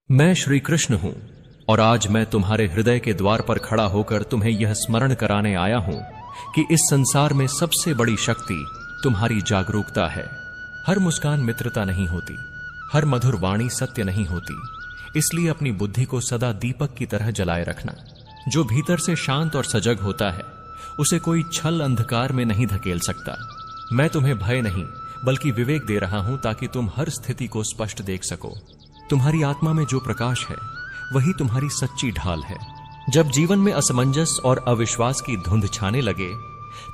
मैं श्री कृष्ण हूं और आज मैं तुम्हारे हृदय के द्वार पर खड़ा होकर तुम्हें यह स्मरण कराने आया हूं कि इस संसार में सबसे बड़ी शक्ति तुम्हारी जागरूकता है। हर मुस्कान मित्रता नहीं होती, हर मधुर वाणी सत्य नहीं होती। इसलिए अपनी बुद्धि को सदा दीपक की तरह जलाए रखना। जो भीतर से शांत और सजग होता है उसे कोई छल अंधकार में नहीं धकेल सकता। मैं तुम्हें भय नहीं बल्कि विवेक दे रहा हूं ताकि तुम हर स्थिति को स्पष्ट देख सको। तुम्हारी आत्मा में जो प्रकाश है वही तुम्हारी सच्ची ढाल है। जब जीवन में असमंजस और अविश्वास की धुंध छाने लगे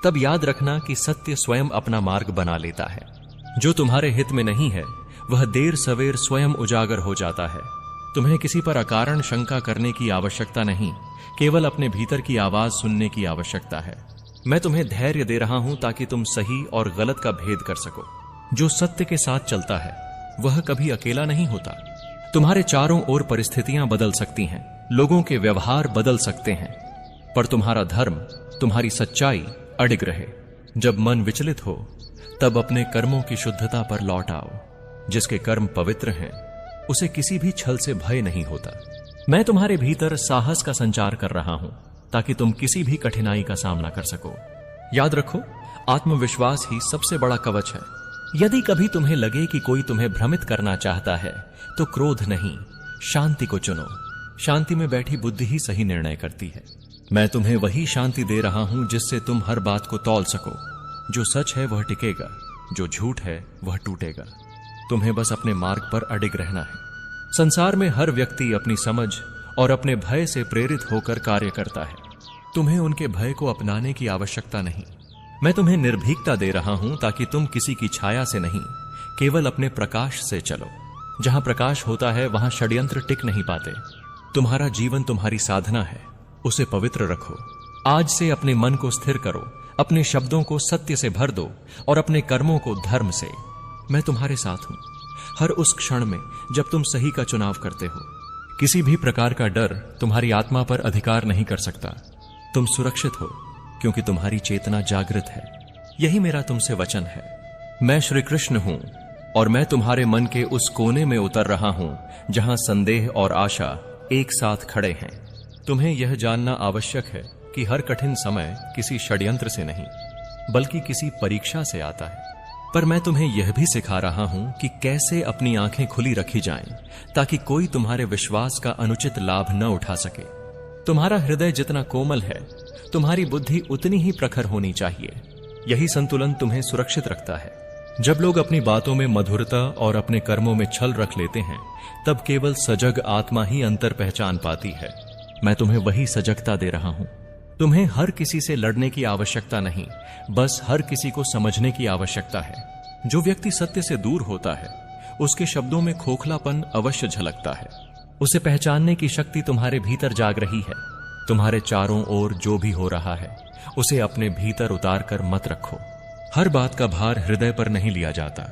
तब याद रखना कि सत्य स्वयं अपना मार्ग बना लेता है। जो तुम्हारे हित में नहीं है वह देर सवेर स्वयं उजागर हो जाता है। तुम्हें किसी पर अकारण शंका करने की आवश्यकता नहीं, केवल अपने भीतर की आवाज सुनने की आवश्यकता है। मैं तुम्हें धैर्य दे रहा हूं ताकि तुम सही और गलत का भेद कर सको। जो सत्य के साथ चलता है वह कभी अकेला नहीं होता। तुम्हारे चारों ओर परिस्थितियां बदल सकती हैं, लोगों के व्यवहार बदल सकते हैं, पर तुम्हारा धर्म, तुम्हारी सच्चाई अडिग रहे। जब मन विचलित हो तब अपने कर्मों की शुद्धता पर लौट आओ। जिसके कर्म पवित्र हैं उसे किसी भी छल से भय नहीं होता। मैं तुम्हारे भीतर साहस का संचार कर रहा हूं ताकि तुम किसी भी कठिनाई का सामना कर सको। याद रखो, आत्मविश्वास ही सबसे बड़ा कवच है। यदि कभी तुम्हें लगे कि कोई तुम्हें भ्रमित करना चाहता है तो क्रोध नहीं, शांति को चुनो। शांति में बैठी बुद्धि ही सही निर्णय करती है। मैं तुम्हें वही शांति दे रहा हूं जिससे तुम हर बात को तौल सको। जो सच है वह टिकेगा, जो झूठ है वह टूटेगा। तुम्हें बस अपने मार्ग पर अडिग रहना है। संसार में हर व्यक्ति अपनी समझ और अपने भय से प्रेरित होकर कार्य करता है। तुम्हें उनके भय को अपनाने की आवश्यकता नहीं। मैं तुम्हें निर्भीकता दे रहा हूं ताकि तुम किसी की छाया से नहीं, केवल अपने प्रकाश से चलो। जहां प्रकाश होता है वहां षड्यंत्र टिक नहीं पाते। तुम्हारा जीवन तुम्हारी साधना है, उसे पवित्र रखो। आज से अपने मन को स्थिर करो, अपने शब्दों को सत्य से भर दो और अपने कर्मों को धर्म से। मैं तुम्हारे साथ हूं हर उस क्षण में जब तुम सही का चुनाव करते हो। किसी भी प्रकार का डर तुम्हारी आत्मा पर अधिकार नहीं कर सकता। तुम सुरक्षित हो क्योंकि तुम्हारी चेतना जागृत है। यही मेरा तुमसे वचन है। मैं श्री कृष्ण हूं और मैं तुम्हारे मन के उस कोने में उतर रहा हूं जहां संदेह और आशा एक साथ खड़े हैं। तुम्हें यह जानना आवश्यक है कि हर कठिन समय किसी षड्यंत्र से नहीं बल्कि किसी परीक्षा से आता है। पर मैं तुम्हें यह भी सिखा रहा हूं कि कैसे अपनी आंखें खुली रखी जाएं ताकि कोई तुम्हारे विश्वास का अनुचित लाभ न उठा सके। तुम्हारा हृदय जितना कोमल है तुम्हारी बुद्धि उतनी ही प्रखर होनी चाहिए। यही संतुलन तुम्हें सुरक्षित रखता है। जब लोग अपनी बातों में मधुरता और अपने कर्मों में छल रख लेते हैं तब केवल सजग आत्मा ही अंतर पहचान पाती है। मैं तुम्हें वही सजगता दे रहा हूं। तुम्हें हर किसी से लड़ने की आवश्यकता नहीं, बस हर किसी को समझने की आवश्यकता है। जो व्यक्ति सत्य से दूर होता है उसके शब्दों में खोखलापन अवश्य झलकता है। उसे पहचानने की शक्ति तुम्हारे भीतर जाग रही है। तुम्हारे चारों ओर जो भी हो रहा है उसे अपने भीतर उतार कर मत रखो। हर बात का भार हृदय पर नहीं लिया जाता,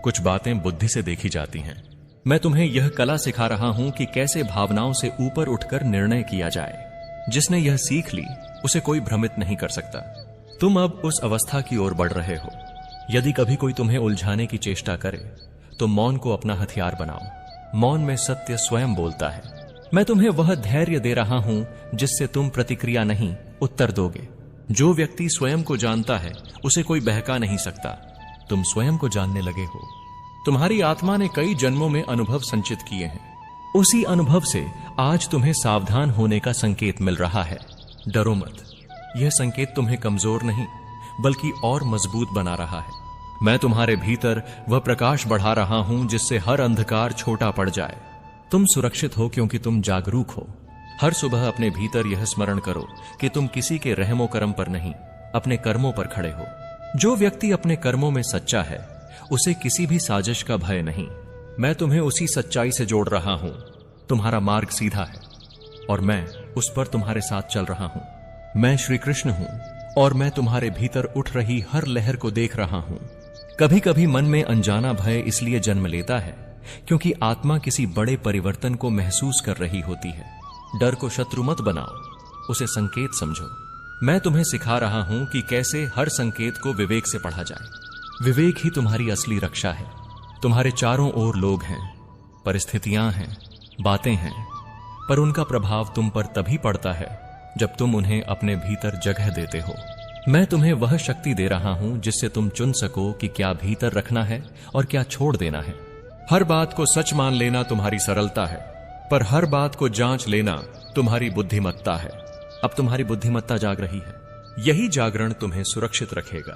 कुछ बातें बुद्धि से देखी जाती हैं। मैं तुम्हें यह कला सिखा रहा हूं कि कैसे भावनाओं से ऊपर उठकर निर्णय किया जाए। जिसने यह सीख ली उसे कोई भ्रमित नहीं कर सकता। तुम अब उस अवस्था की ओर बढ़ रहे हो। यदि कभी कोई तुम्हें उलझाने की चेष्टा करे तो मौन को अपना हथियार बनाओ। मौन में सत्य स्वयं बोलता है। मैं तुम्हें वह धैर्य दे रहा हूं जिससे तुम प्रतिक्रिया नहीं, उत्तर दोगे। जो व्यक्ति स्वयं को जानता है उसे कोई बहका नहीं सकता। तुम स्वयं को जानने लगे हो। तुम्हारी आत्मा ने कई जन्मों में अनुभव संचित किए हैं। उसी अनुभव से आज तुम्हें सावधान होने का संकेत मिल रहा है। डरो मत, यह संकेत तुम्हें कमजोर नहीं बल्कि और मजबूत बना रहा है। मैं तुम्हारे भीतर वह प्रकाश बढ़ा रहा हूं जिससे हर अंधकार छोटा पड़ जाए। तुम सुरक्षित हो क्योंकि तुम जागरूक हो। हर सुबह अपने भीतर यह स्मरण करो कि तुम किसी के रहमो कर्म पर नहीं, अपने कर्मों पर खड़े हो। जो व्यक्ति अपने कर्मों में सच्चा है उसे किसी भी साजिश का भय नहीं। मैं तुम्हें उसी सच्चाई से जोड़ रहा हूं। तुम्हारा मार्ग सीधा है और मैं उस पर तुम्हारे साथ चल रहा हूं। मैं श्री कृष्ण हूं और मैं तुम्हारे भीतर उठ रही हर लहर को देख रहा हूं। कभी कभी मन में अनजाना भय इसलिए जन्म लेता है क्योंकि आत्मा किसी बड़े परिवर्तन को महसूस कर रही होती है। डर को शत्रु मत बनाओ, उसे संकेत समझो। मैं तुम्हें सिखा रहा हूं कि कैसे हर संकेत को विवेक से पढ़ा जाए। विवेक ही तुम्हारी असली रक्षा है। तुम्हारे चारों ओर लोग हैं, परिस्थितियां हैं, बातें हैं, पर उनका प्रभाव तुम पर तभी पड़ता है जब तुम उन्हें अपने भीतर जगह देते हो। मैं तुम्हें वह शक्ति दे रहा हूं जिससे तुम चुन सको कि क्या भीतर रखना है और क्या छोड़ देना है। हर बात को सच मान लेना तुम्हारी सरलता है, पर हर बात को जांच लेना तुम्हारी बुद्धिमत्ता है। अब तुम्हारी बुद्धिमत्ता जाग रही है। यही जागरण तुम्हें सुरक्षित रखेगा।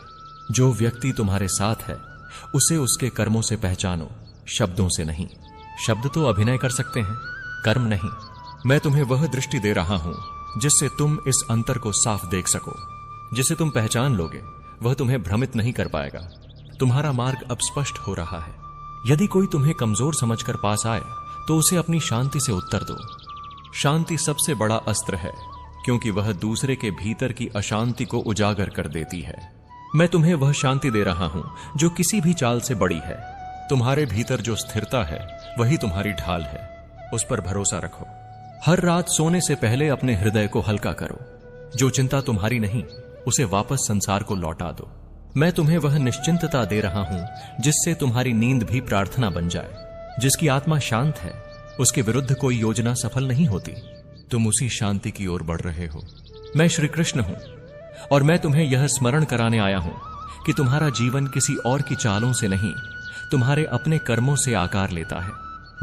जो व्यक्ति तुम्हारे साथ है उसे उसके कर्मों से पहचानो, शब्दों से नहीं। शब्द तो अभिनय कर सकते हैं, कर्म नहीं। मैं तुम्हें वह दृष्टि दे रहा हूं जिससे तुम इस अंतर को साफ देख सको। जिसे तुम पहचान लोगे वह तुम्हें भ्रमित नहीं कर पाएगा। तुम्हारा मार्ग अब स्पष्ट हो रहा है। यदि कोई तुम्हें कमजोर समझकर पास आए तो उसे अपनी शांति से उत्तर दो। शांति सबसे बड़ा अस्त्र है, क्योंकि वह दूसरे के भीतर की अशांति को उजागर कर देती है। मैं तुम्हें वह शांति दे रहा हूं जो किसी भी चाल से बड़ी है। तुम्हारे भीतर जो स्थिरता है वही तुम्हारी ढाल है, उस पर भरोसा रखो। हर रात सोने से पहले अपने हृदय को हल्का करो। जो चिंता तुम्हारी नहीं उसे वापस संसार को लौटा दो। मैं तुम्हें वह निश्चिंतता दे रहा हूं जिससे तुम्हारी नींद भी प्रार्थना बन जाए। जिसकी आत्मा शांत है उसके विरुद्ध कोई योजना सफल नहीं होती। तुम उसी शांति की ओर बढ़ रहे हो। मैं श्री कृष्ण हूं और मैं तुम्हें यह स्मरण कराने आया हूं कि तुम्हारा जीवन किसी और की चालों से नहीं, तुम्हारे अपने कर्मों से आकार लेता है।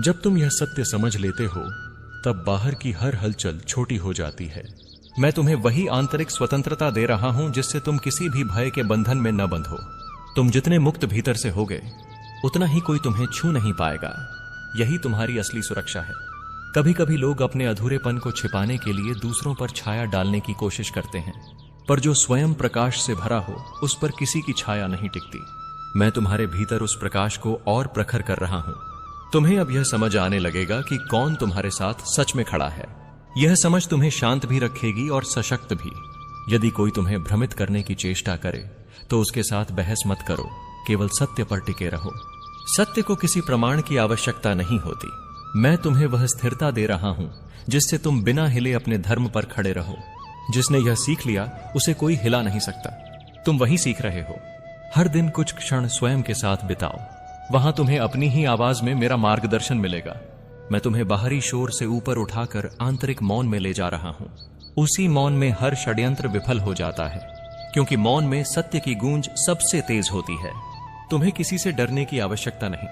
जब तुम यह सत्य समझ लेते हो तब बाहर की हर हलचल छोटी हो जाती है। मैं तुम्हें वही आंतरिक स्वतंत्रता दे रहा हूं जिससे तुम किसी भी भय के बंधन में न बंधो। तुम जितने मुक्त भीतर से होगे उतना ही कोई तुम्हें छू नहीं पाएगा। यही तुम्हारी असली सुरक्षा है। कभी कभी लोग अपने अधूरेपन को छिपाने के लिए दूसरों पर छाया डालने की कोशिश करते हैं, पर जो स्वयं प्रकाश से भरा हो उस पर किसी की छाया नहीं टिकती। मैं तुम्हारे भीतर उस प्रकाश को और प्रखर कर रहा हूं। तुम्हें अब यह समझ आने लगेगा कि कौन तुम्हारे साथ सच में खड़ा है। यह समझ तुम्हें शांत भी रखेगी और सशक्त भी। यदि कोई तुम्हें भ्रमित करने की चेष्टा करे तो उसके साथ बहस मत करो, केवल सत्य पर टिके रहो। सत्य को किसी प्रमाण की आवश्यकता नहीं होती। मैं तुम्हें वह स्थिरता दे रहा हूं जिससे तुम बिना हिले अपने धर्म पर खड़े रहो। जिसने यह सीख लिया उसे कोई हिला नहीं सकता। तुम वही सीख रहे हो। हर दिन कुछ क्षण स्वयं के साथ बिताओ। वहां तुम्हें अपनी ही आवाज में मेरा मार्गदर्शन मिलेगा। मैं तुम्हें बाहरी शोर से ऊपर उठाकर आंतरिक मौन में ले जा रहा हूं। उसी मौन में हर षड्यंत्र विफल हो जाता है, क्योंकि मौन में सत्य की गूंज सबसे तेज होती है। तुम्हें किसी से डरने की आवश्यकता नहीं।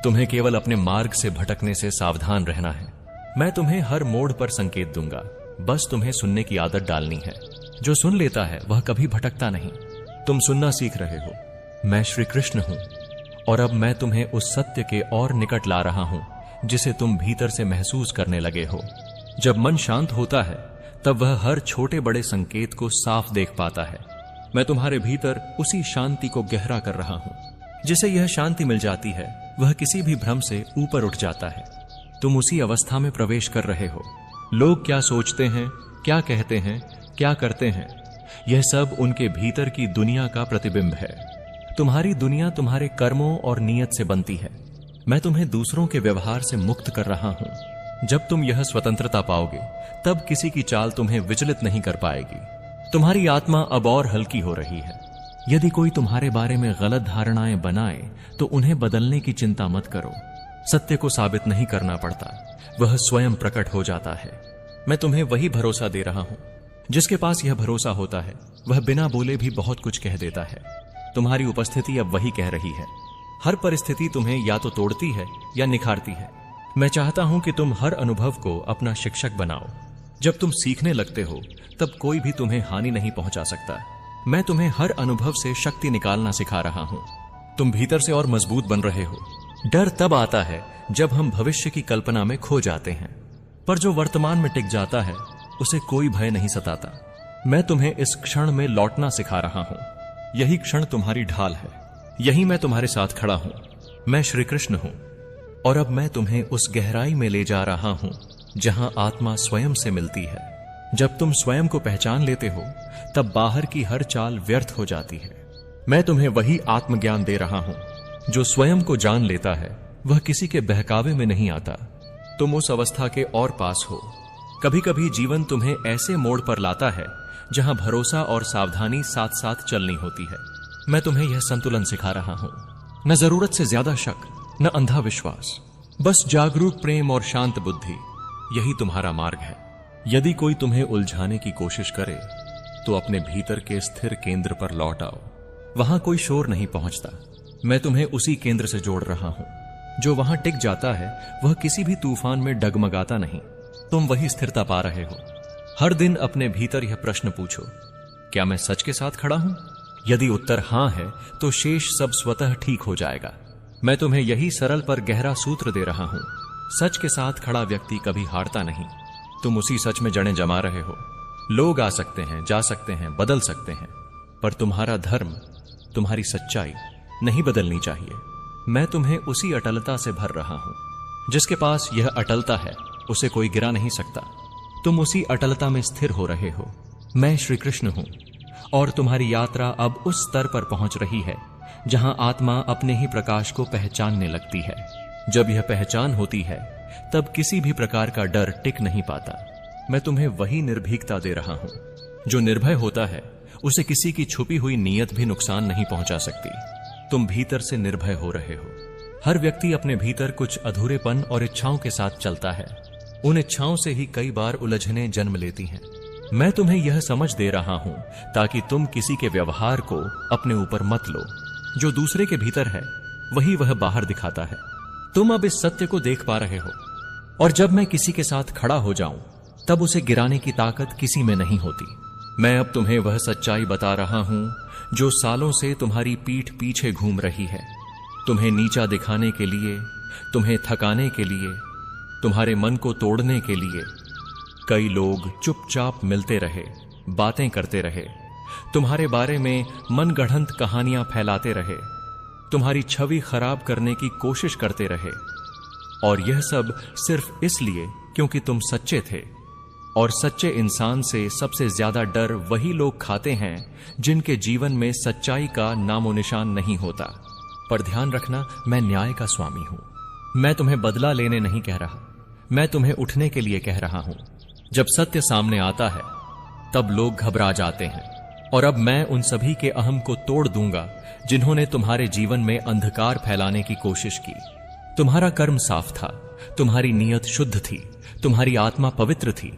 तुम्हें केवल अपने मार्ग से भटकने से सावधान रहना है। मैं तुम्हें हर मोड़ पर संकेत दूंगा, बस तुम्हें सुनने की आदत डालनी है। जो सुन लेता है वह कभी भटकता नहीं। तुम सुनना सीख रहे हो। मैं श्री कृष्ण हूं और अब मैं तुम्हें उस सत्य के और निकट ला रहा हूं जिसे तुम भीतर से महसूस करने लगे हो। जब मन शांत होता है तब वह हर छोटे बड़े संकेत को साफ देख पाता है। मैं तुम्हारे भीतर उसी शांति को गहरा कर रहा हूं। जिसे यह शांति मिल जाती है वह किसी भी भ्रम से ऊपर उठ जाता है। तुम उसी अवस्था में प्रवेश कर रहे हो। लोग क्या सोचते हैं, क्या कहते हैं, क्या करते हैं, यह सब उनके भीतर की दुनिया का प्रतिबिंब है। तुम्हारी दुनिया तुम्हारे कर्मों और नियत से बनती है। मैं तुम्हें दूसरों के व्यवहार से मुक्त कर रहा हूं। जब तुम यह स्वतंत्रता पाओगे तब किसी की चाल तुम्हें विचलित नहीं कर पाएगी। तुम्हारी आत्मा अब और हल्की हो रही है। यदि कोई तुम्हारे बारे में गलत धारणाएं बनाए तो उन्हें बदलने की चिंता मत करो। सत्य को साबित नहीं करना पड़ता, वह स्वयं प्रकट हो जाता है। मैं तुम्हें वही भरोसा दे रहा हूं। जिसके पास यह भरोसा होता है वह बिना बोले भी बहुत कुछ कह देता है। तुम्हारी उपस्थिति अब वही कह रही है। हर परिस्थिति तुम्हें या तो तोड़ती है या निखारती है। मैं चाहता हूं कि तुम हर अनुभव को अपना शिक्षक बनाओ। जब तुम सीखने लगते हो तब कोई भी तुम्हें हानि नहीं पहुंचा सकता। मैं तुम्हें हर अनुभव से शक्ति निकालना सिखा रहा हूं। तुम भीतर से और मजबूत बन रहे हो। डर तब आता है जब हम भविष्य की कल्पना में खो जाते हैं, पर जो वर्तमान में टिक जाता है उसे कोई भय नहीं सताता। मैं तुम्हें इस क्षण में लौटना सिखा रहा हूं। यही क्षण तुम्हारी ढाल है। यही मैं तुम्हारे साथ खड़ा हूं। मैं श्री कृष्ण हूं और अब मैं तुम्हें उस गहराई में ले जा रहा हूं जहां आत्मा स्वयं से मिलती है। जब तुम स्वयं को पहचान लेते हो तब बाहर की हर चाल व्यर्थ हो जाती है। मैं तुम्हें वही आत्मज्ञान दे रहा हूं। जो स्वयं को जान लेता है वह किसी के बहकावे में नहीं आता। तुम उस अवस्था के और पास हो। कभी कभी जीवन तुम्हें ऐसे मोड़ पर लाता है जहां भरोसा और सावधानी साथ साथ चलनी होती है। मैं तुम्हें यह संतुलन सिखा रहा हूं। न जरूरत से ज्यादा शक, न अंधा विश्वास। बस जागरूक प्रेम और शांत बुद्धि, यही तुम्हारा मार्ग है। यदि कोई तुम्हें उलझाने की कोशिश करे तो अपने भीतर के स्थिर केंद्र पर लौट आओ। वहां कोई शोर नहीं पहुंचता। मैं तुम्हें उसी केंद्र से जोड़ रहा हूं। जो वहां टिक जाता है वह किसी भी तूफान में डगमगाता नहीं। तुम वही स्थिरता पा रहे हो। हर दिन अपने भीतर यह प्रश्न पूछो, क्या मैं सच के साथ खड़ा हूं? यदि उत्तर हां है तो शेष सब स्वतः ठीक हो जाएगा। मैं तुम्हें यही सरल पर गहरा सूत्र दे रहा हूं। सच के साथ खड़ा व्यक्ति कभी हारता नहीं। तुम उसी सच में जड़ें जमा रहे हो। लोग आ सकते हैं, जा सकते हैं, बदल सकते हैं, पर तुम्हारा धर्म, तुम्हारी सच्चाई नहीं बदलनी चाहिए। मैं तुम्हें उसी अटलता से भर रहा हूं। जिसके पास यह अटलता है उसे कोई गिरा नहीं सकता। तुम उसी अटलता में स्थिर हो रहे हो। मैं श्री कृष्ण हूं और तुम्हारी यात्रा अब उस स्तर पर पहुंच रही है जहां आत्मा अपने ही प्रकाश को पहचानने लगती है। जब यह पहचान होती है तब किसी भी प्रकार का डर टिक नहीं पाता। मैं तुम्हें वही निर्भीकता दे रहा हूं। जो निर्भय होता है उसे किसी की छुपी हुई नीयत भी नुकसान नहीं पहुंचा सकती। तुम भीतर से निर्भय हो रहे हो। हर व्यक्ति अपने भीतर कुछ अधूरेपन और इच्छाओं के साथ चलता है। उन इच्छाओं से ही कई बार उलझनें जन्म लेती हैं। मैं तुम्हें यह समझ दे रहा हूं ताकि तुम किसी के व्यवहार को अपने ऊपर मत लो। जो दूसरे के भीतर है वही वह बाहर दिखाता है। तुम अब इस सत्य को देख पा रहे हो और जब मैं किसी के साथ खड़ा हो जाऊं तब उसे गिराने की ताकत किसी में नहीं होती। मैं अब तुम्हें वह सच्चाई बता रहा हूं जो सालों से तुम्हारी पीठ पीछे घूम रही है। तुम्हें नीचा दिखाने के लिए, तुम्हें थकाने के लिए, तुम्हारे मन को तोड़ने के लिए कई लोग चुपचाप मिलते रहे, बातें करते रहे, तुम्हारे बारे में मनगढ़ंत कहानियां फैलाते रहे, तुम्हारी छवि खराब करने की कोशिश करते रहे। और यह सब सिर्फ इसलिए क्योंकि तुम सच्चे थे। और सच्चे इंसान से सबसे ज्यादा डर वही लोग खाते हैं जिनके जीवन में सच्चाई का नामो निशान नहीं होता। पर ध्यान रखना, मैं न्याय का स्वामी हूं। मैं तुम्हें बदला लेने नहीं कह रहा, मैं तुम्हें उठने के लिए कह रहा हूं। जब सत्य सामने आता है तब लोग घबरा जाते हैं। और अब मैं उन सभी के अहम को तोड़ दूंगा जिन्होंने तुम्हारे जीवन में अंधकार फैलाने की कोशिश की। तुम्हारा कर्म साफ था, तुम्हारी नीयत शुद्ध थी, तुम्हारी आत्मा पवित्र थी।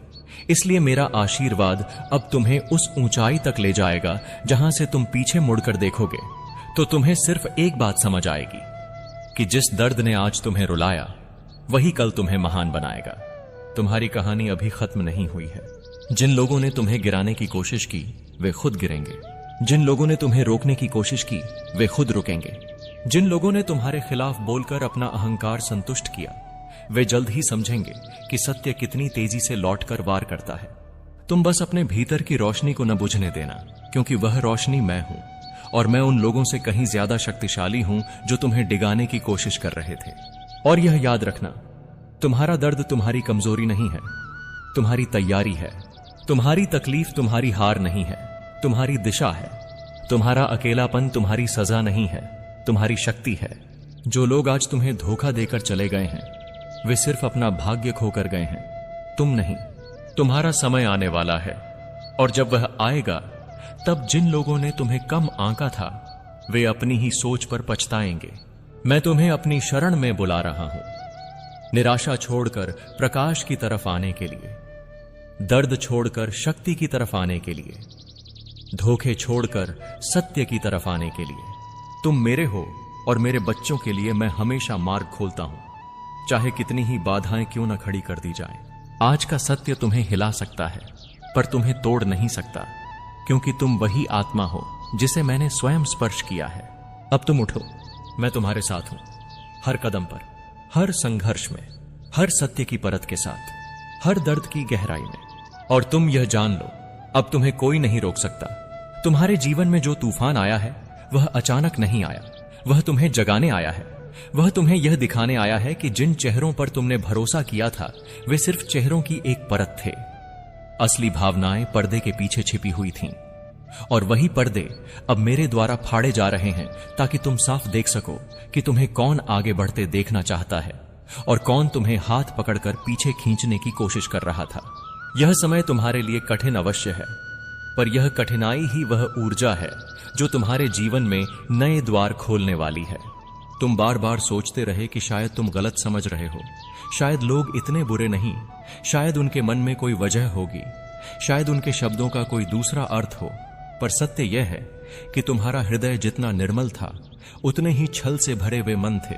इसलिए मेरा आशीर्वाद अब तुम्हें उस ऊंचाई तक ले जाएगा जहां से तुम पीछे मुड़कर देखोगे तो तुम्हें सिर्फ एक बात समझ आएगी कि जिस दर्द ने आज तुम्हें रुलाया वही कल तुम्हें महान बनाएगा। तुम्हारी कहानी अभी खत्म नहीं हुई है। जिन लोगों ने तुम्हें गिराने की कोशिश की वे खुद गिरेंगे। जिन लोगों ने तुम्हें रोकने की कोशिश की वे खुद रुकेंगे। जिन लोगों ने तुम्हारे खिलाफ बोलकर अपना अहंकार संतुष्ट किया वे जल्द ही समझेंगे कि सत्य कितनी तेजी से लौटकर वार करता है। तुम बस अपने भीतर की रोशनी को न बुझने देना, क्योंकि वह रोशनी मैं हूं और मैं उन लोगों से कहीं ज्यादा शक्तिशाली हूं जो तुम्हें डिगाने की कोशिश कर रहे थे। और यह याद रखना, तुम्हारा दर्द तुम्हारी कमजोरी नहीं है, तुम्हारी तैयारी है। तुम्हारी तकलीफ तुम्हारी हार नहीं है, तुम्हारी दिशा है। तुम्हारा अकेलापन तुम्हारी सजा नहीं है, तुम्हारी शक्ति है। जो लोग आज तुम्हें धोखा देकर चले गए हैं वे सिर्फ अपना भाग्य खोकर गए हैं, तुम नहीं। तुम्हारा समय आने वाला है और जब वह आएगा तब जिन लोगों ने तुम्हें कम आंका था वे अपनी ही सोच पर पछताएंगे। मैं तुम्हें अपनी शरण में बुला रहा हूं, निराशा छोड़कर प्रकाश की तरफ आने के लिए, दर्द छोड़कर शक्ति की तरफ आने के लिए, धोखे छोड़कर सत्य की तरफ आने के लिए। तुम मेरे हो और मेरे बच्चों के लिए मैं हमेशा मार्ग खोलता हूं, चाहे कितनी ही बाधाएं क्यों न खड़ी कर दी जाएं। आज का सत्य तुम्हें हिला सकता है पर तुम्हें तोड़ नहीं सकता, क्योंकि तुम वही आत्मा हो जिसे मैंने स्वयं स्पर्श किया है। अब तुम उठो, मैं तुम्हारे साथ हूं, हर कदम पर, हर संघर्ष में, हर सत्य की परत के साथ, हर दर्द की गहराई में। और तुम यह जान लो, अब तुम्हें कोई नहीं रोक सकता। तुम्हारे जीवन में जो तूफान आया है वह अचानक नहीं आया, वह तुम्हें जगाने आया है। वह तुम्हें यह दिखाने आया है कि जिन चेहरों पर तुमने भरोसा किया था वे सिर्फ चेहरों की एक परत थे। असली भावनाएं पर्दे के पीछे छिपी हुई थीं और वही पर्दे अब मेरे द्वारा फाड़े जा रहे हैं ताकि तुम साफ देख सको कि तुम्हें कौन आगे बढ़ते देखना चाहता है और कौन तुम्हें हाथ पकड़कर पीछे खींचने की कोशिश कर रहा था। यह समय तुम्हारे लिए कठिन अवश्य है, पर यह कठिनाई ही वह ऊर्जा है जो तुम्हारे जीवन में नए द्वार खोलने वाली है। तुम बार बार सोचते रहे कि शायद तुम गलत समझ रहे हो, शायद लोग इतने बुरे नहीं, शायद उनके मन में कोई वजह होगी, शायद उनके शब्दों का कोई दूसरा अर्थ हो। पर सत्य यह है कि तुम्हारा हृदय जितना निर्मल था, उतने ही छल से भरे हुए मन थे,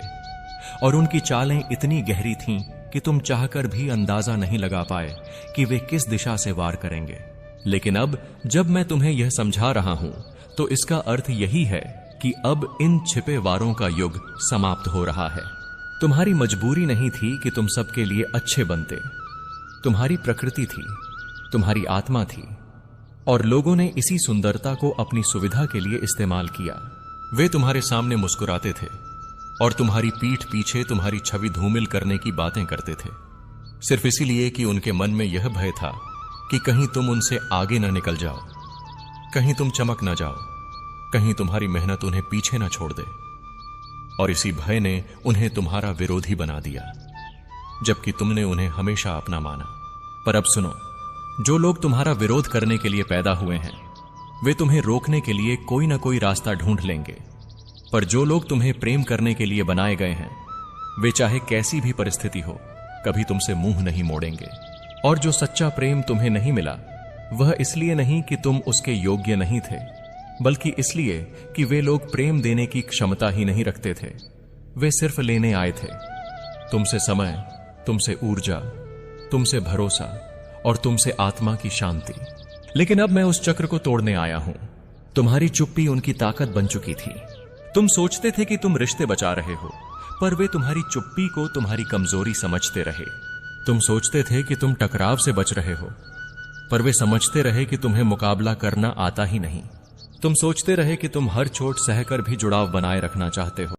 और उनकी चालें इतनी गहरी थीं कि तुम चाहकर भी अंदाजा नहीं लगा पाए कि वे किस दिशा से वार करेंगे। लेकिन अब जब मैं तुम्हें यह समझा रहा हूं, तो इसका अर्थ यही है कि अब इन छिपे वारों का युग समाप्त हो रहा है। तुम्हारी मजबूरी नहीं थी कि तुम सबके लिए अच्छे बनते, तुम्हारी प्रकृति थी, तुम्हारी आत्मा थी, और लोगों ने इसी सुंदरता को अपनी सुविधा के लिए इस्तेमाल किया। वे तुम्हारे सामने मुस्कुराते थे और तुम्हारी पीठ पीछे तुम्हारी छवि धूमिल करने की बातें करते थे, सिर्फ इसीलिए कि उनके मन में यह भय था कि कहीं तुम उनसे आगे न निकल जाओ, कहीं तुम चमक न जाओ, कहीं तुम्हारी मेहनत उन्हें पीछे न छोड़ दे। और इसी भय ने उन्हें तुम्हारा विरोधी बना दिया, जबकि तुमने उन्हें हमेशा अपना माना। पर अब सुनो, जो लोग तुम्हारा विरोध करने के लिए पैदा हुए हैं, वे तुम्हें रोकने के लिए कोई ना कोई रास्ता ढूंढ लेंगे। पर जो लोग तुम्हें प्रेम करने के लिए बनाए गए हैं, वे चाहे कैसी भी परिस्थिति हो, कभी तुमसे मुंह नहीं मोड़ेंगे। और जो सच्चा प्रेम तुम्हें नहीं मिला, वह इसलिए नहीं कि तुम उसके योग्य नहीं थे, बल्कि इसलिए कि वे लोग प्रेम देने की क्षमता ही नहीं रखते थे। वे सिर्फ लेने आए थे, तुमसे समय, तुमसे ऊर्जा, तुमसे भरोसा और तुमसे आत्मा की शांति। लेकिन अब मैं उस चक्र को तोड़ने आया हूं। तुम्हारी चुप्पी उनकी ताकत बन चुकी थी। तुम सोचते थे कि तुम रिश्ते बचा रहे हो, पर वे तुम्हारी चुप्पी को तुम्हारी कमजोरी समझते रहे। तुम सोचते थे कि तुम टकराव से बच रहे हो, पर वे समझते रहे कि तुम्हें मुकाबला करना आता ही नहीं। तुम सोचते रहे कि तुम हर चोट सहकर भी जुड़ाव बनाए रखना चाहते हो,